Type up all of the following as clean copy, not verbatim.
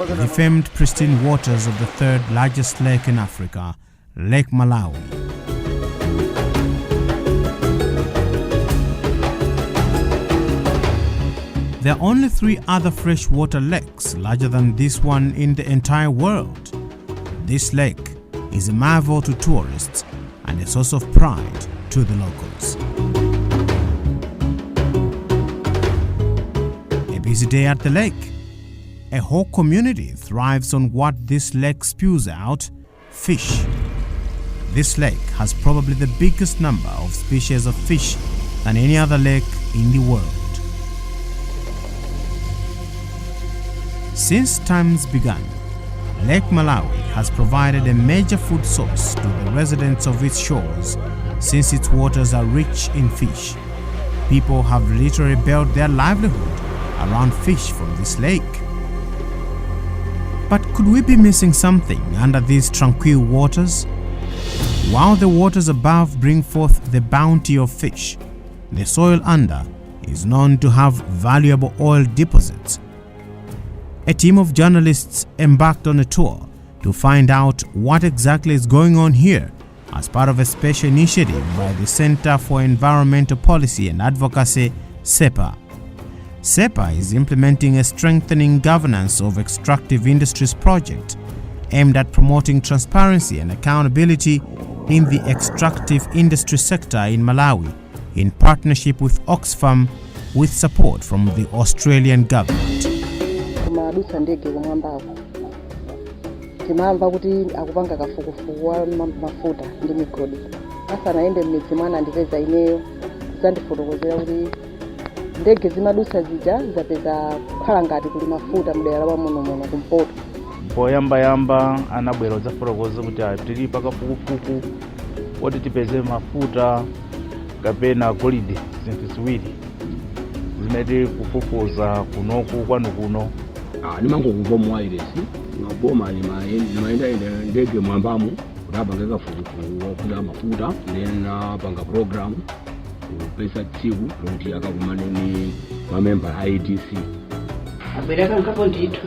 the famed pristine waters of the third largest lake in Africa, Lake Malawi. There are only 3 other freshwater lakes larger than this one in the entire world. This lake is a marvel to tourists and a source of pride to the locals. A busy day at the lake. A whole community thrives on what this lake spews out: fish. This lake has probably the biggest number of species of fish than any other lake in the world. Since times began, Lake Malawi has provided a major food source to the residents of its shores since its waters are rich in fish. People have literally built their livelihood around fish from this lake. But could we be missing something under these tranquil waters? While the waters above bring forth the bounty of fish, the soil under is known to have valuable oil deposits. A team of journalists embarked on a tour to find out what exactly is going on here as part of a special initiative by the Center for Environmental Policy and Advocacy, CEPA. CEPA is implementing a strengthening governance of extractive industries project aimed at promoting transparency and accountability in the extractive industry sector in Malawi in partnership with Oxfam with support from the Australian government. Madusa ndege kumwambako timamva kuti akupanga kafukufuku wa mafuta ndi migodi asa naende mmidzi mwana ndipeza ineyo zandifotokozera kuti ndege zimadusa zija zapeza kukhala ngati kuli mafuta mdera la munomuno kumpoto. Poyamba anabwera zafotokoza kuti tili pakafukufuku woti tipeze mafuta kapena golide zinthu ziwiri zimene kufufuza kunoku kwanu kuno. Nimango kubomu wairesi ngaboma nimaenda ndege mwambamu kurabanga kafukufuku kula mafuta nena panga program pesa tsiku kuti akakumane ni mamember IDC abereka ngapo ndithu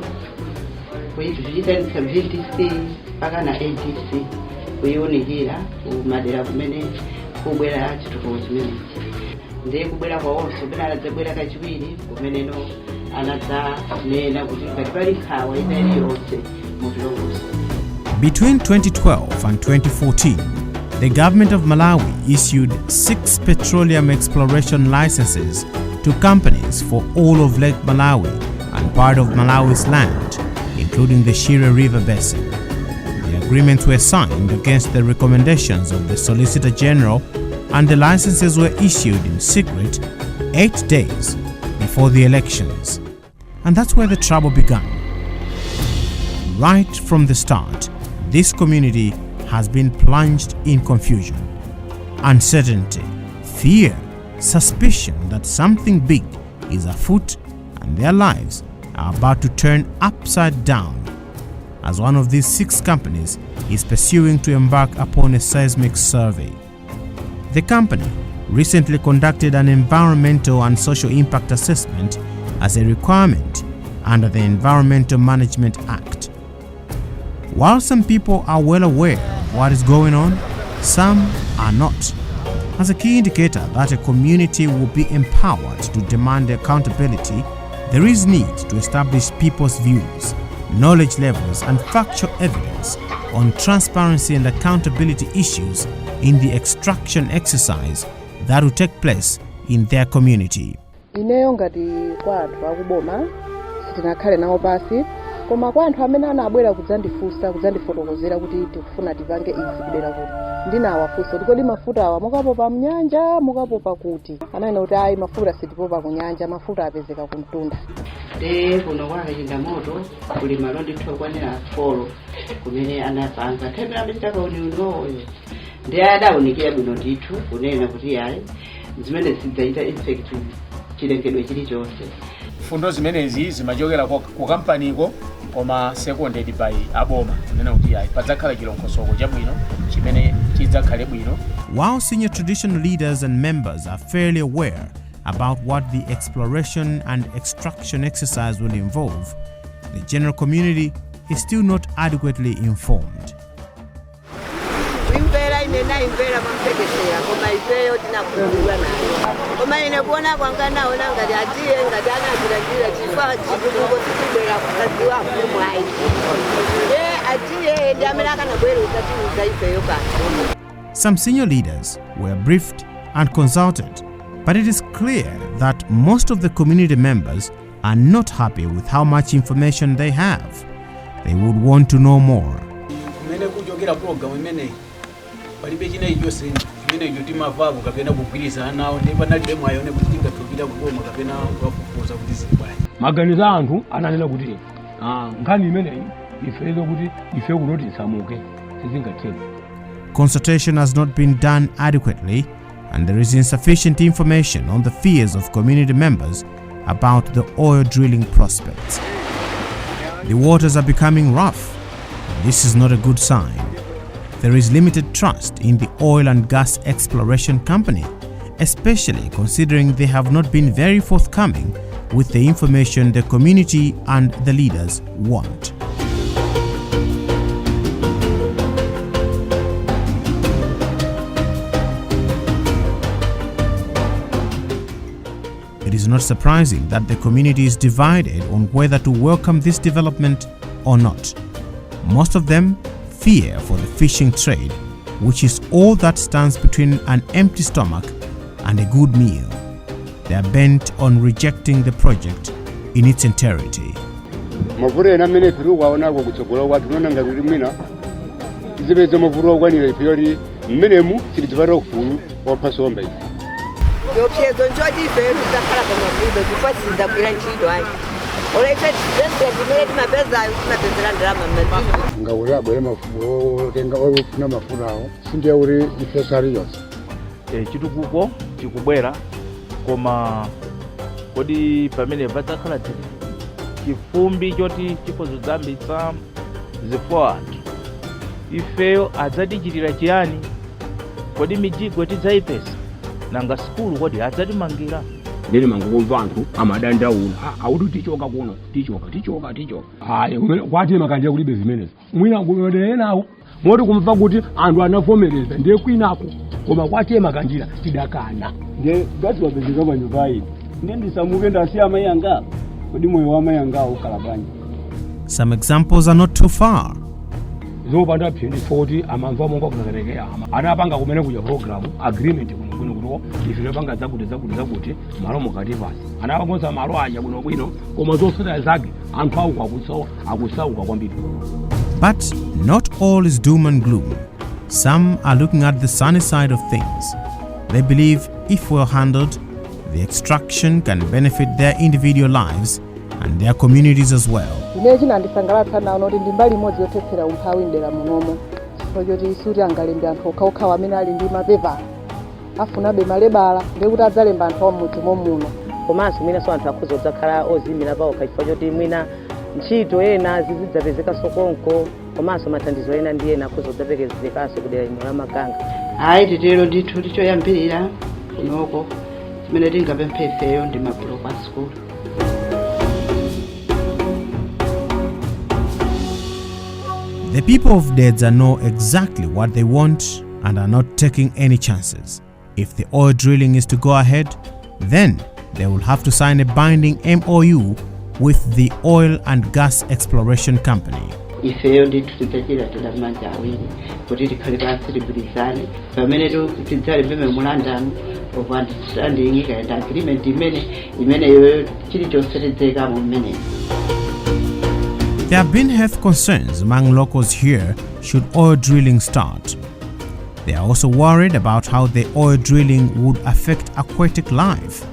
kuyizvita VDC paka na ADC kuyonikira kumadera kumene kubwera chituko chimene ndiye kubwera kwa onse bena dzabwera kachiwiri kumene no anadza nena kuti pali khawa ine yonse mutulongoso. Between 2012 and 2014, the government of Malawi issued 6 petroleum exploration licenses to companies for all of Lake Malawi and part of Malawi's land, including the Shire River Basin. The agreements were signed against the recommendations of the Solicitor General, and the licenses were issued in secret 8 days before the elections. And that's where the trouble began. Right from the start, this community has been plunged in confusion, uncertainty, fear, suspicion that something big is afoot and their lives are about to turn upside down as one of these 6 companies is pursuing to embark upon a seismic survey. The company recently conducted an environmental and social impact assessment as a requirement under the Environmental Management Act. While some people are well aware of what is going on, some are not. As a key indicator that a community will be empowered to demand accountability, there is need to establish people's views, knowledge levels, and factual evidence on transparency and accountability issues in the extraction exercise that will take place in their community. Ineyo ngati kwa anthu akuboma sitinakhale nawo pasi koma kwa anthu amene anabwera kudzandifunsa kudzandifotokozera kuti tikufuna tipange izi kudera kuti ndinawafunsa kuti kodi mafuta awa mukapopa mnyanja mukapopa kuti ananena kuti ayi mafuta sitipopa kunyanja mafuta apezeka kumtunda. Kuno kwakachita moto kuli malo ndithu okwanira 4 kumene anapanga themera amechitaka uniunoyo ndi adawunikira bwino ndithu kunena kuti ayi zimene zidzaita infect chilengedwe chilichonse. Fundo zimenezi zimachokera ku kampaniko koma seconded by aboma kunena kuti ayi padzakhala chilonkosoko chabwino chimene chidzakhale bwino. While senior traditional leaders and members are fairly aware about what the exploration and extraction exercise will involve, the general community is still not adequately informed. Some senior leaders were briefed and consulted, but it is clear that most of the community members are not happy with how much information they have. They would want to know more. Maganiza anthu ananena kuti nkhani imeneyi ifezo kuti ife kunoti samuke sizingatheke. Consultation has not been done adequately, and there is insufficient information on the fears of community members about the oil drilling prospects. The waters are becoming rough. This is not a good sign. There is limited trust in the oil and gas exploration company, especially considering they have not been very forthcoming with the information the community and the leaders want. It is not surprising that the community is divided on whether to welcome this development or not. Most of them fear for the fishing trade, which is all that stands between an empty stomach and a good meal. They are bent on rejecting the project in its entirety. Chitukuko chikubwera koma kodi pamene padzakhala chifumbi choti chipozozambitsa zifo anthu ifeyo adzatichitira chiyani? Kodi mijigwe tidzaipesa nanga sikulu kodi adzatimangira? Ndiri mangokumva anthu amadandaula auti tichoka kuno tichoka hayi kwati makanje kulibe zimenezo mwina ngodenawo moti kumva kuti anthu anavomereza ndiye kwinako koma kwati makanjira tidakana ndiye ngati wapezeka panyumba iyi ndiye ndisamuke ndasiya amayi anga kodi moyo wa amayi anga ukhala bwanji. Some examples are not too far. Zopanda phindi 40 amamva monga kunakerekea anapanga kumene kuja program agreement kuno kuti ife panga zakuti malo mukati pasi anakonza malo aja bwino koma zosita zake anthu akusauka kwambiri. But not all is doom and gloom. Some are looking at the sunny side of things. They believe if well handled, the extraction can benefit their individual lives and their communities as well. Ndinandisangalatsa nawo kuti ndi mbali imodzi yothetsera umphawi ndera munomo choti suti angalembe anthu okhaokha amene ali ndi mapepala afunabe malebala ndiye kuti adzalemba anthu amudzi muno komanso mwina so anthu akhoza kudzakhala ozimira pawo chifukwa choti mwina ntchito ena zizidzapezeka sokonko komanso mathandizo ena ndi ena akhoza kudzapezekanso kudera ino la makanga. Hayi titero ndithu tichoyambirira kunoko chimene tingapemphe ifeyo ndi mabuloko a sikulu. The people of Dedza know exactly what they want and are not taking any chances. If the oil drilling is to go ahead, then they will have to sign a binding MOU with the oil and gas exploration company. Ifeyo ndithu tidzachita manja awiri kuti tikhale pansi tigwirizane pamene tidzalembe memorandum of understanding and agreement imeneyo chilichonse tidzayikamo mmenemo. There have been health concerns among locals here should oil drilling start. They are also worried about how the oil drilling would affect aquatic life.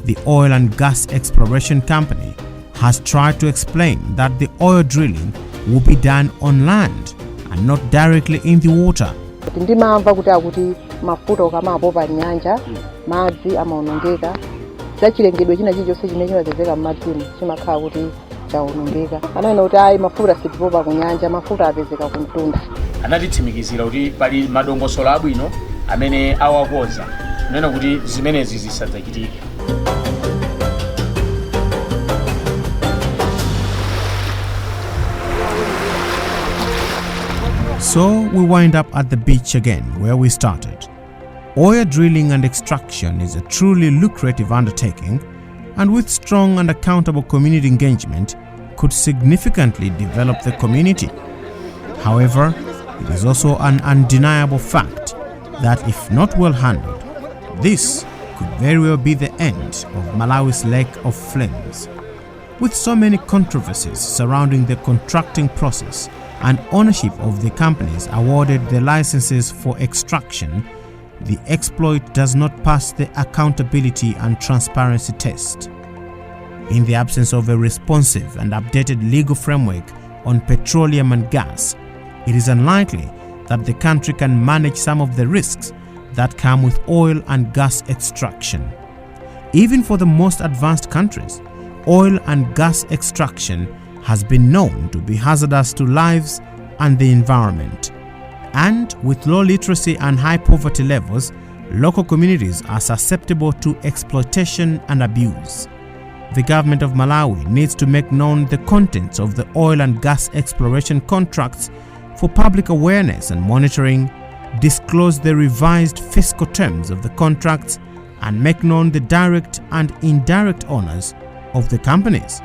The oil and gas exploration company has tried to explain that the oil drilling will be done on land and not directly in the water. Ndimamva kuti mafuta okamapo pa nyanja madzi amaonongeka zachilengedwe china chilichonse chimene chimapezeka m'madzimo chimakhala kuti chaonongeka. Ananena kuti ayi mafuta sitipopa ku nyanja mafuta apezeka ku mtunda. Anatitsimikizira kuti pali madongosolo abwino amene awakonza kunena kuti zimenezi zisadzachitike. So we wind up at the beach again where we started. Oil drilling and extraction is a truly lucrative undertaking, and with strong and accountable community engagement could significantly develop the community. However, it is also an undeniable fact that if not well handled, this could very well be the end of Malawi's Lake of Flames. With so many controversies surrounding the contracting process and ownership of the companies awarded the licenses for extraction, the exploit does not pass the accountability and transparency test. In the absence of a responsive and updated legal framework on petroleum and gas, it is unlikely that the country can manage some of the risks that come with oil and gas extraction. Even for the most advanced countries, oil and gas extraction has been known to be hazardous to lives and the environment. And with low literacy and high poverty levels, local communities are susceptible to exploitation and abuse. The government of Malawi needs to make known the contents of the oil and gas exploration contracts for public awareness and monitoring, disclose the revised fiscal terms of the contracts, and make known the direct and indirect owners of the companies.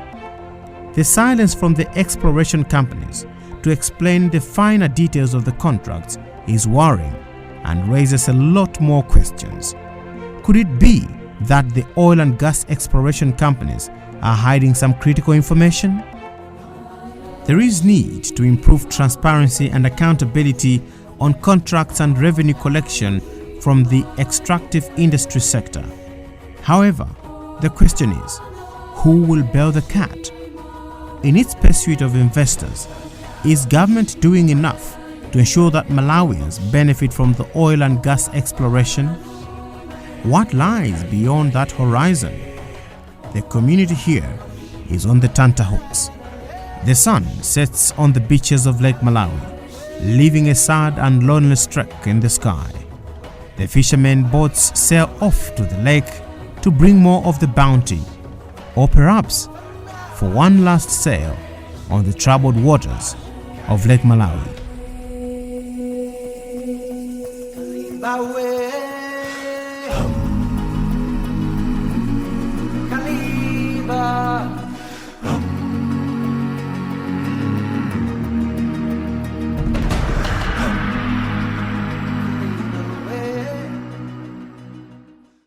The silence from the exploration companies to explain the finer details of the contracts is worrying and raises a lot more questions. Could it be that the oil and gas exploration companies are hiding some critical information? There is need to improve transparency and accountability on contracts and revenue collection from the extractive industry sector. However, the question is, who will bail the cat? In its pursuit of investors, is government doing enough to ensure that Malawians benefit from the oil and gas exploration? What lies beyond that horizon? The community here is on the tenterhooks. The sun sets on the beaches of Lake Malawi, leaving a sad and lonely streak in the sky. The fishermen boats sail off to the lake to bring more of the bounty, or perhaps for one last sail on the troubled waters of Lake Malawi.